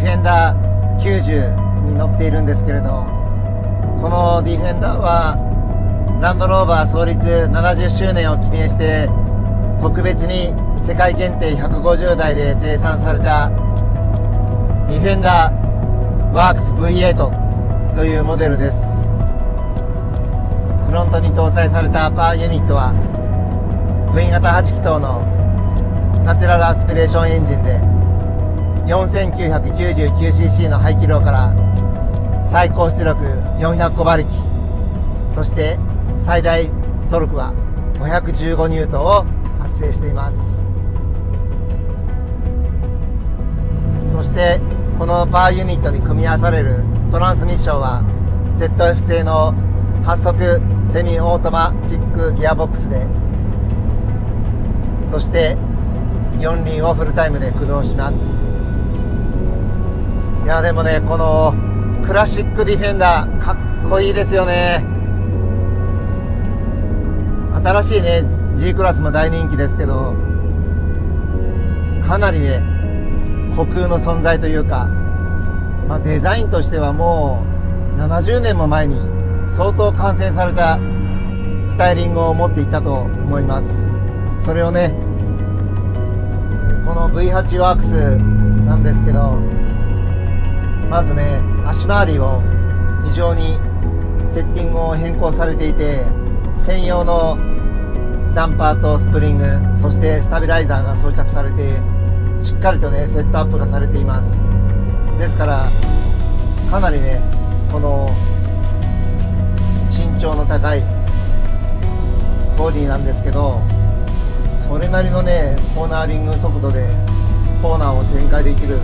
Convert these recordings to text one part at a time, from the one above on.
ィフェンダー90に乗っているんですけれど、このディフェンダーはランドローバー創立70周年を記念して特別に世界限定150台で生産されたディフェンダーワークス V8 というモデルです。フロントに搭載されたパワーユニットは V 型8気筒のナチュラルアスピレーションエンジンで 4999cc の排気量から最高出力400小馬力、そして最大トルクは515ニュートンを発生しています。そしてこのパワーユニットに組み合わされるトランスミッションは ZF 製の8速セミオートマチックギアボックスで、そして4輪をフルタイムで駆動します。いやでもね、このクラシックディフェンダーかっこいいですよね。新しいね G クラスも大人気ですけど、かなりね虚空の存在というか、デザインとしてはもう70年も前に相当完成されたスタイリングを持っていたと思います。それをね、この V8 ワークスなんですけど、まずね足回りを非常にセッティングを変更されていて、専用のダンパーとスプリング、そしてスタビライザーが装着されてしっかりとねセットアップがされています。ですからかなりねこの身長の高いボディなんですけど、それなりのねコーナーリング速度でコーナーを旋回できる、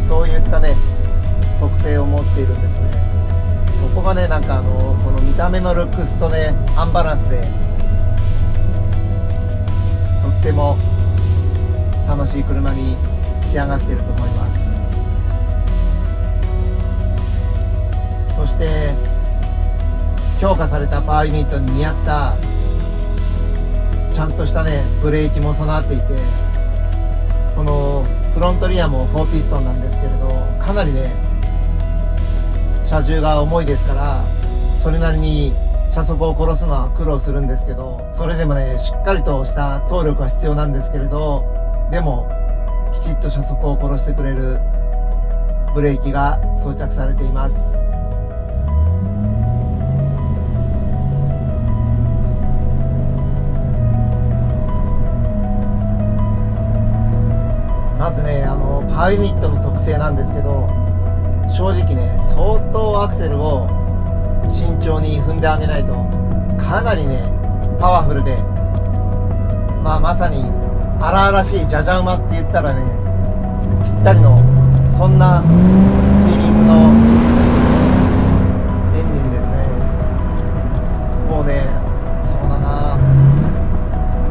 そういったね特性を持っているんですね。そこがねなんかこの見た目のルックスとねアンバランスでとっても楽しい車に仕上がっていると思います。そして強化されたパワーユニットに似合ったちゃんとしたねブレーキも備わっていて、このフロントリアも4ピストンなんですけれど、かなりね車重が重いですから、それなりに車速を殺すのは苦労するんですけど、それでもねしっかりとした動力は必要なんですけれど、でもきちっと車速を殺してくれるブレーキが装着されています。まずねパワーユニットの特性なんですけど、正直ね相当アクセルを慎重に踏んであげないとかなりねパワフルで、まさに荒々しいじゃじゃ馬って言ったらねぴったりのそんなフィーリングのエンジンですね。もうねそうだな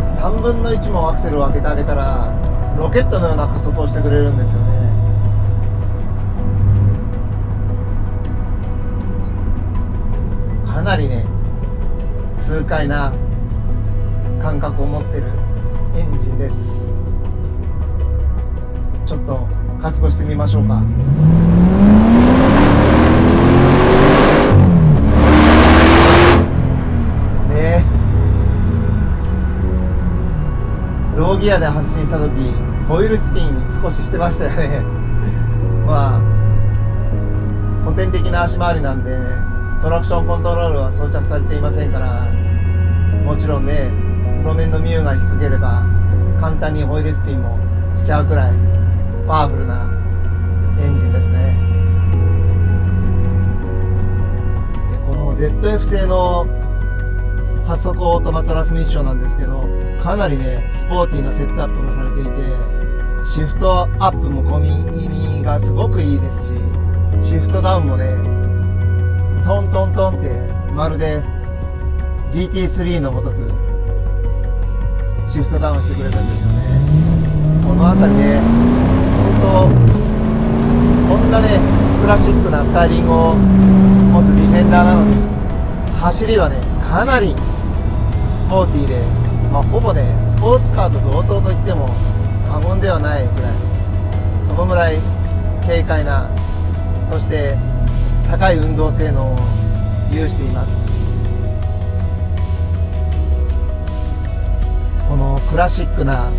3分の1もアクセルを開けてあげたらロケットのような加速をしてくれるんですよね。かなりね痛快な感覚を持ってるエンジンです。ちょっと加速してみましょうか。ねローギアで発進した時ホイールスピン少ししてましたよね。古典的な足回りなんでトラクションコントロールは装着されていませんから、もちろんね路面のミューが低ければ簡単にホイールスピンもしちゃうくらいパワフルなエンジンですね。でこの ZF 製の8速オートマトランスミッションなんですけど、かなりねスポーティーなセットアップがされていて、シフトアップも込み気味がすごくいいですし、シフトダウンもねトントントンってまるで GT3 のごとくシフトダウンしてくれるんですよね。この辺りね本当こんなねクラシックなスタイリングを持つディフェンダーなのに、走りはねかなりスポーティーで、ほぼねスポーツカーと同等と言っても過言ではないぐらい、そのぐらい軽快な、そして高い運動性能を有しています。このクラシックな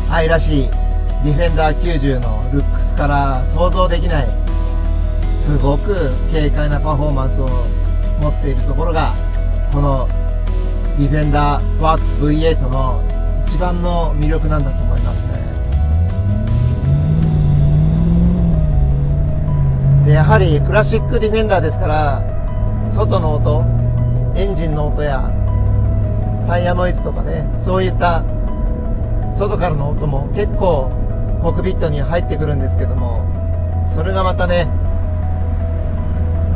愛らしいディフェンダー90のルックスから想像できないすごく軽快なパフォーマンスを持っているところが、このディフェンダーワークス V8 の一番の魅力なんだと思いますね。でやはりクラシックディフェンダーですから、外の音、エンジンの音やタイヤノイズとかね、そういった外からの音も結構コックピットに入ってくるんですけども、それがまたね、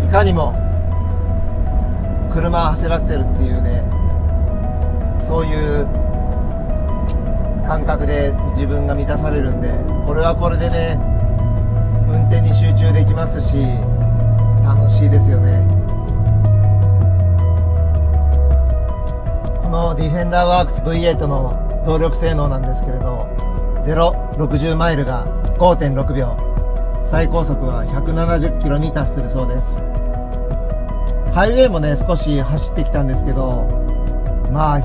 いかにも車を走らせてるっていうね、そういう感覚で自分が満たされるんで、これはこれでね、運転に集中できますし楽しいですよね。このディフェンダーワークス V8 の動力性能なんですけれど、0-60マイルが 5.6 秒、最高速は170キロに達するそうです。ハイウェイもね少し走ってきたんですけど、まあ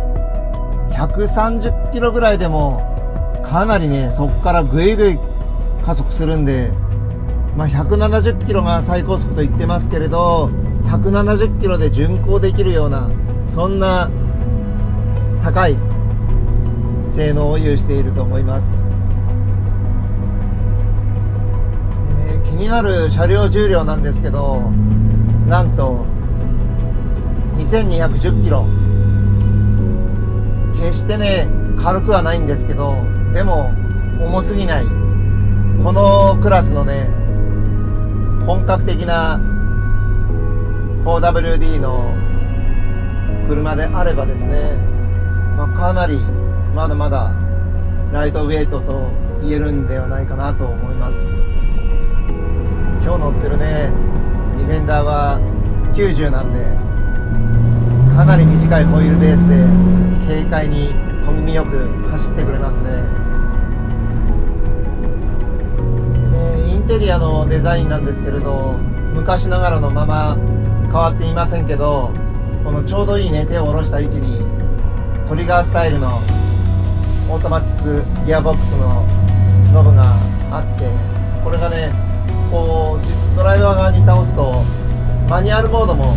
130キロぐらいでもかなりね、そこからぐいぐい加速するんで、まあ、170キロが最高速と言ってますけれど、170キロで巡航できるような、そんな高い性能を有していると思います。でね、気になる車両重量なんですけど、なんと2210キロ。決してね軽くはないんですけど、でも重すぎない、このクラスのね本格的な 4WD の車であればですね、まあ、かなりまだまだライトウェイトと言えるんではないかなと思います。今日乗ってるねディフェンダーは90なんで、かなり短いホイールベースで軽快に小気味よく走ってくれますね。でね、インテリアのデザインなんですけれど、昔ながらのまま変わっていませんけど、このちょうどいいね手を下ろした位置にトリガースタイルのオートマティックギアボックスのノブがあって、これがねこうドライバー側に倒すとマニュアルモードも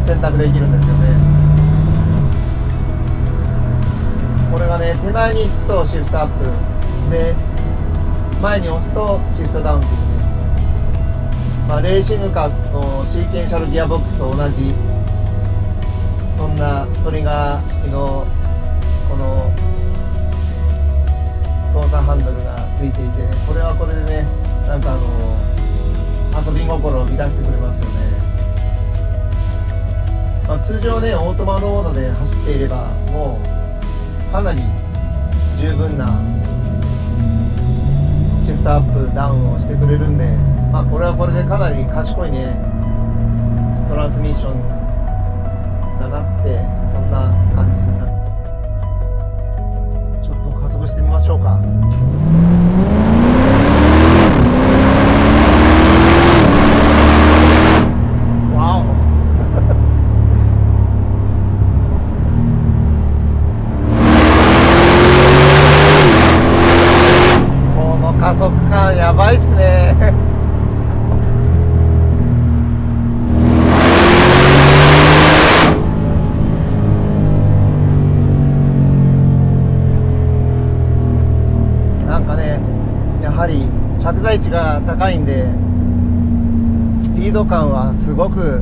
選択できるんですよね。これがね手前に引くとシフトアップで、前に押すとシフトダウンっていうね、まあ、レーシングカーのシーケンシャルギアボックスと同じ、そんなトリガーのこの操作ハンドルがついていて、これはこれでねなんか遊び心を乱してくれますよね。まあ、通常ねオートマモードで走っていればもうかなり十分なシフトアップダウンをしてくれるんで、まあ、これはこれでかなり賢いねトランスミッションだなって、そんな感じになる。ちょっと加速してみましょうか。わお加速感やばいっすねなんかねやはり着座位置が高いんで、スピード感はすごく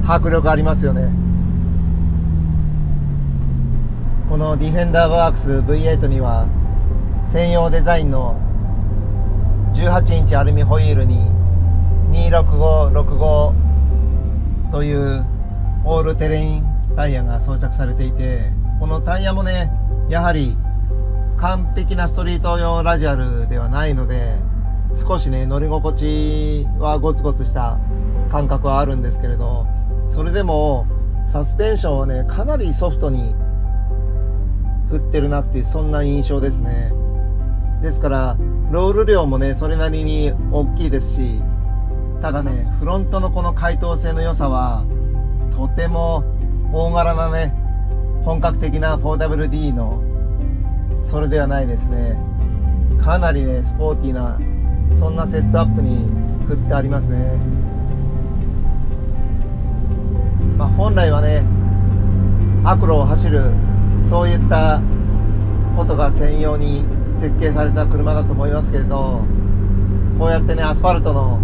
迫力ありますよね。このディフェンダーワークス V8 には専用デザインの18インチアルミホイールに26565というオールテレインタイヤが装着されていて、このタイヤもねやはり完璧なストリート用ラジアルではないので、少しね乗り心地はゴツゴツした感覚はあるんですけれど、それでもサスペンションをねかなりソフトに振ってるなっていう、そんな印象ですね。ですからロール量もねそれなりに大きいですし、ただねフロントのこの回答性の良さはとても大柄なね本格的な 4WD のそれではないですね。かなりねスポーティーなそんなセットアップに振ってありますね。本来はね悪路を走るそういったことが専用に設計された車だと思いますけれど、こうやってねアスファルトの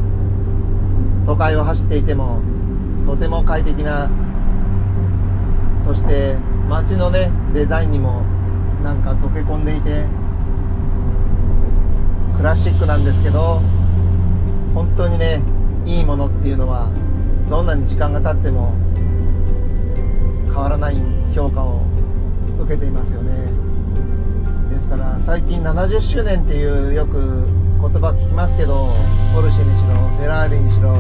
都会を走っていてもとても快適な、そして街のねデザインにもなんか溶け込んでいてクラシックなんですけど、本当にねいいものっていうのはどんなに時間が経っても変わらない評価を受けていますよね。ですから最近70周年っていうよく言葉聞きますけど、ポルシェにしろフェラーリにしろ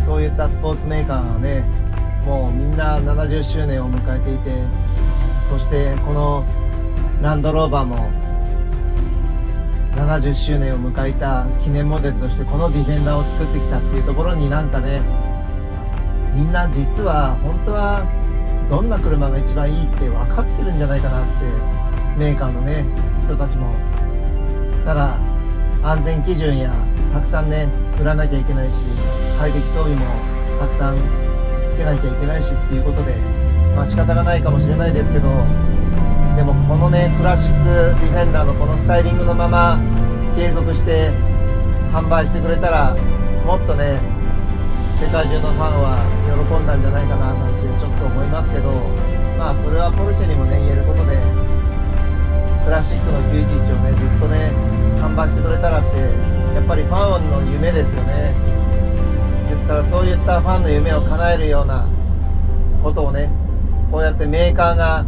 そういったスポーツメーカーがねもうみんな70周年を迎えていて、そしてこのランドローバーも70周年を迎えた記念モデルとしてこのディフェンダーを作ってきたっていうところになんかね、みんな実は本当はどんな車が一番いいって分かってるんじゃないかなって、メーカーのね人たちも。ただ安全基準やたくさんね売らなきゃいけないし、快適装備もたくさんつけなきゃいけないしっていうことで、仕方がないかもしれないですけど、でもこのねクラシックディフェンダーのこのスタイリングのまま継続して販売してくれたら、もっとね世界中のファンは喜んだんじゃないかななんてちょっと思いますけど、それはポルシェにもね言えることで、クラシックの911をねずっとね販売してくれたらってやっぱりファンの夢ですよね。ですからそういったファンの夢を叶えるようなことをね、こうやってメーカーが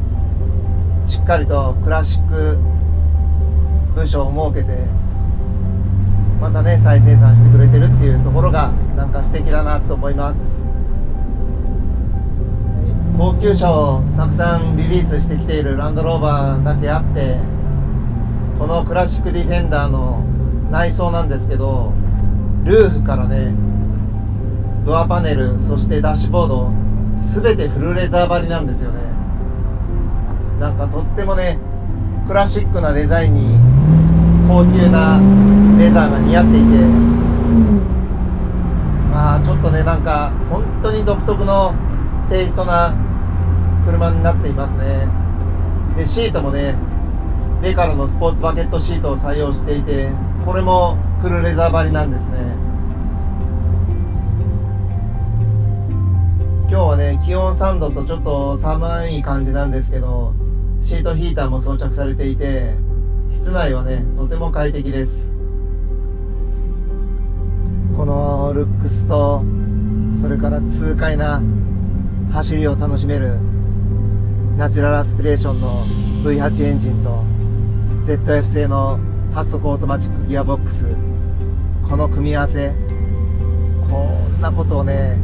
しっかりとクラシック部署を設けてまたね再生産してくれてるっていうところがなんか素敵だなと思います。高級車をたくさんリリースしてきているランドローバーだけあって、このクラシックディフェンダーの内装なんですけど、ルーフからねドアパネル、そしてダッシュボード全てフルレザー張りなんですよね。なんかとってもねクラシックなデザインに高級なレザーが似合っていて、ちょっとねなんか本当に独特のテイストな車になっていますね。でシートもねレカロのスポーツバケットシートを採用していて、これもフルレザー張りなんですね。今日はね気温3度とちょっと寒い感じなんですけど、シートヒーターも装着されていて室内はねとても快適です。このルックスとそれから痛快な走りを楽しめるナチュラルアスピレーションの V8 エンジンと ZF 製の8速オートマチックギアボックス、この組み合わせ、こんなことをね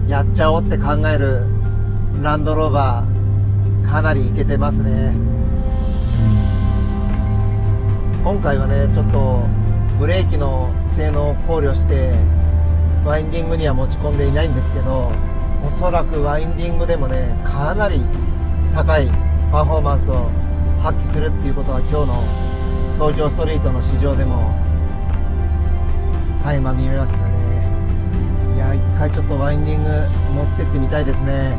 やっちゃおうって考えるランドローバーかなりイケてますね。今回はねちょっとブレーキの性能を考慮してワインディングには持ち込んでいないんですけど、おそらくワインディングでもねかなり高いパフォーマンスを発揮するっていうことは今日の東京ストリートの市場でも垣間見えましたね。いや一回ちょっとワインディング持ってってみたいですね。